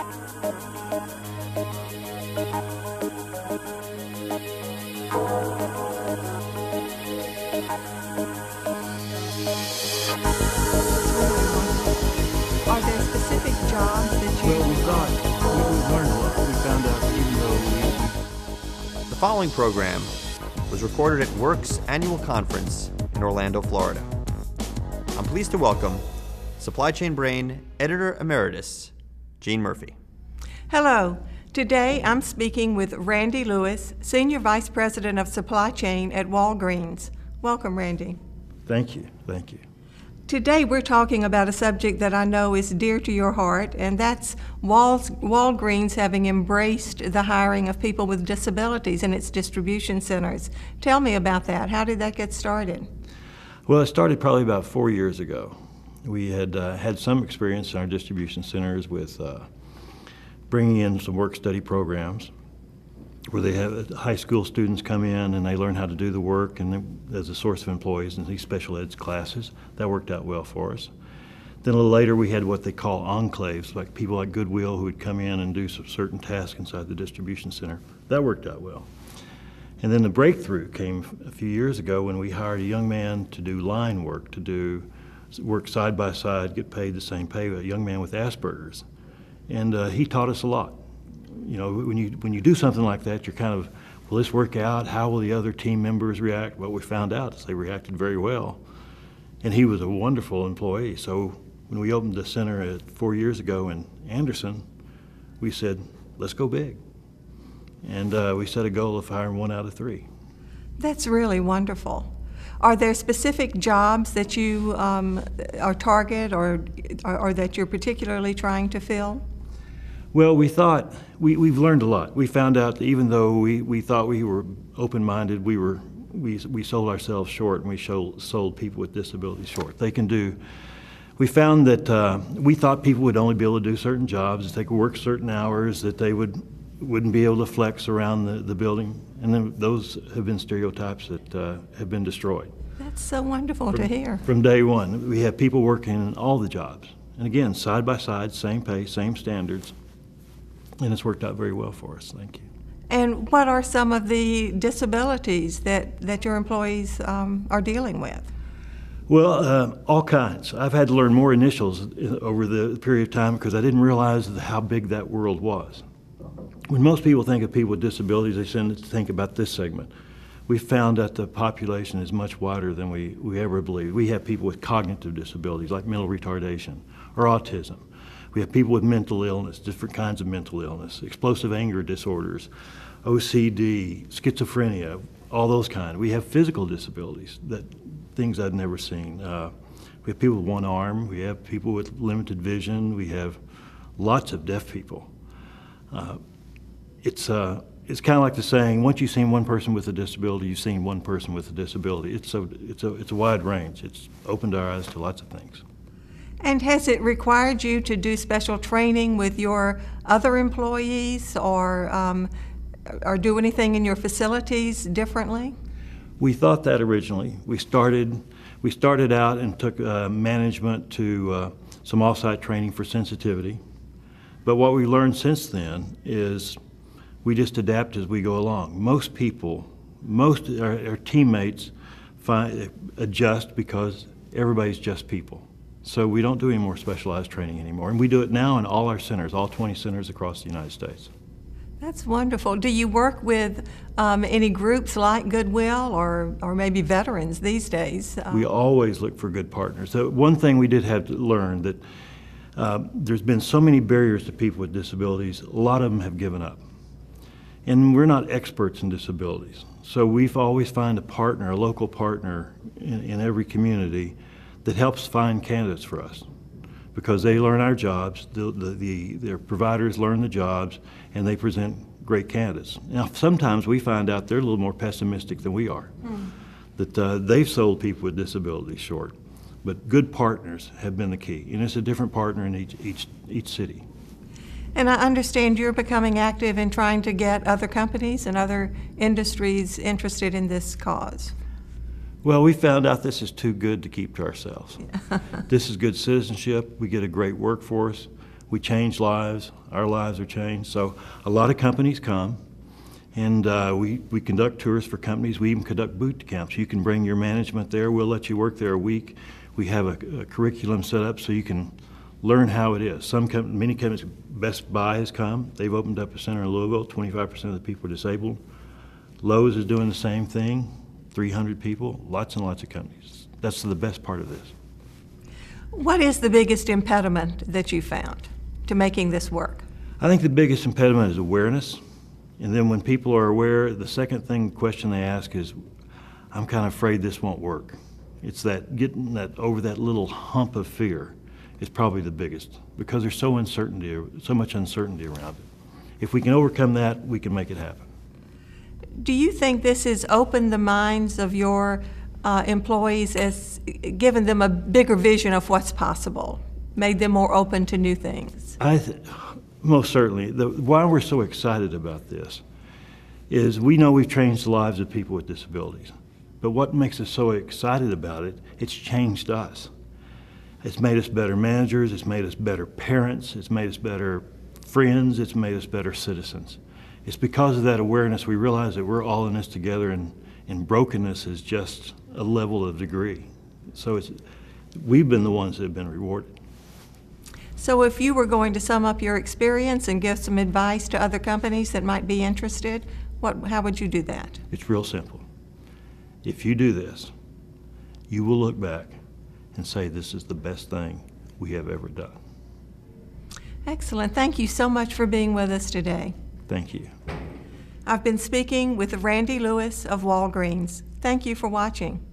Are there specific jobs that you... Well, we've learned a lot. We found out even though The following program was recorded at WERC's annual conference in Orlando, Florida. I'm pleased to welcome Supply Chain Brain Editor Emeritus, Jean Murphy. Hello. Today I'm speaking with Randy Lewis, Senior Vice President of Supply Chain at Walgreens. Welcome, Randy. Thank you. Thank you. Today we're talking about a subject that I know is dear to your heart, and that's Walgreens having embraced the hiring of people with disabilities in its distribution centers. Tell me about that. How did that get started? Well, it started probably about 4 years ago. We had had some experience in our distribution centers with bringing in some work-study programs where they have high school students come in and they learn how to do the work and as a source of employees in these special ed classes. That worked out well for us. Then a little later we had what they call enclaves, like people like Goodwill who would come in and do some certain tasks inside the distribution center. That worked out well. And then the breakthrough came a few years ago when we hired a young man to do line work, to do work side by side, get paid the same pay, a young man with Asperger's. And he taught us a lot. You know, when you do something like that, you're kind of, will this work out? How will the other team members react? What we found out is they reacted very well. And he was a wonderful employee. So when we opened the center 4 years ago in Anderson, we said, let's go big. And we set a goal of hiring 1 out of 3. That's really wonderful. Are there specific jobs that you are target or that you're particularly trying to fill? Well, we thought, we've learned a lot. We found out that even though we thought we were open-minded, we sold ourselves short, and we sold people with disabilities short. They can do, we found that we thought people would only be able to do certain jobs, that they could work certain hours, that they wouldn't be able to flex around the building, and then those have been stereotypes that have been destroyed. That's so wonderful to hear. From day one, we have people working in all the jobs. And again, side by side, same pay, same standards. And it's worked out very well for us. Thank you. And what are some of the disabilities that your employees are dealing with? Well, all kinds. I've had to learn more initials over the period of time because I didn't realize how big that world was. When most people think of people with disabilities, they tend to think about this segment. We found that the population is much wider than we ever believed. We have people with cognitive disabilities like mental retardation or autism. We have people with mental illness, different kinds of mental illness, explosive anger disorders, OCD, schizophrenia, all those kinds. We have physical disabilities, things I've never seen. We have people with one arm, we have people with limited vision, we have lots of deaf people. It's kind of like the saying, once you've seen one person with a disability, you've seen one person with a disability. It's a wide range. It's opened our eyes to lots of things. And has it required you to do special training with your other employees or do anything in your facilities differently? We thought that originally. We started out and took management to some off-site training for sensitivity. But what we learned since then is we just adapt as we go along. Most people, our teammates adjust because everybody's just people. So we don't do any more specialized training anymore. And we do it now in all our centers, all 20 centers across the United States. That's wonderful. Do you work with any groups like Goodwill or maybe veterans these days? We always look for good partners. So one thing we did have to learn that there's been so many barriers to people with disabilities, a lot of them have given up. And we're not experts in disabilities. So we've always found a partner, a local partner in every community that helps find candidates for us because they learn our jobs, their providers learn the jobs, and they present great candidates. Now, sometimes we find out they're a little more pessimistic than we are, that they've sold people with disabilities short. But good partners have been the key, and it's a different partner in each city. And I understand you're becoming active in trying to get other companies and other industries interested in this cause. Well, we found out this is too good to keep to ourselves. This is good citizenship. We get a great workforce. We change lives. Our lives are changed. So a lot of companies come, and we conduct tours for companies. We even conduct boot camps. You can bring your management there. We'll let you work there a week. We have a curriculum set up so you can learn how it is. Many companies, Best Buy has come. They've opened up a center in Louisville. 25% of the people are disabled. Lowe's is doing the same thing. 300 people, lots and lots of companies. That's the best part of this. What is the biggest impediment that you found to making this work? I think the biggest impediment is awareness. And then when people are aware, the second question they ask is, I'm kind of afraid this won't work. It's that getting that over that little hump of fear is probably the biggest, because there's so much uncertainty around it. If we can overcome that, we can make it happen. Do you think this has opened the minds of your employees, as given them a bigger vision of what's possible, made them more open to new things? Most certainly. Why we're so excited about this is we know we've changed the lives of people with disabilities. But what makes us so excited about it, it's changed us. It's made us better managers, it's made us better parents, it's made us better friends, it's made us better citizens. It's because of that awareness we realize that we're all in this together, and brokenness is just a level of degree. So we've been the ones that have been rewarded. So if you were going to sum up your experience and give some advice to other companies that might be interested, how would you do that? It's real simple. If you do this, you will look back and say, this is the best thing we have ever done. Excellent. Thank you so much for being with us today. Thank you. I've been speaking with Randy Lewis of Walgreens. Thank you for watching.